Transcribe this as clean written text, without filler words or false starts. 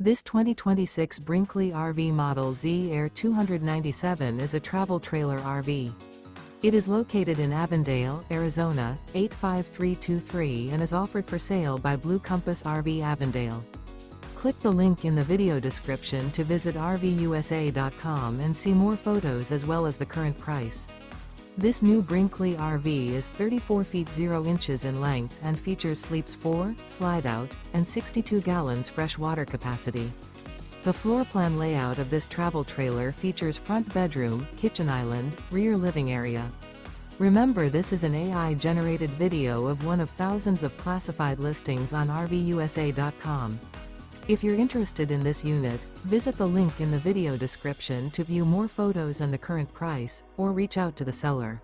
This 2026 Brinkley RV Model Z Air 297 is a travel trailer RV. It is located in Avondale, Arizona, 85323 and is offered for sale by Blue Compass RV Avondale. Click the link in the video description to visit RVUSA.com and see more photos as well as the current price. This new Brinkley RV is 34 feet 0 inches in length and features sleeps 4, slide-out, and 62 gallons fresh water capacity. The floor plan layout of this travel trailer features front bedroom, kitchen island, rear living area. Remember, this is an AI-generated video of one of thousands of classified listings on RVUSA.com. If you're interested in this unit, visit the link in the video description to view more photos and the current price, or reach out to the seller.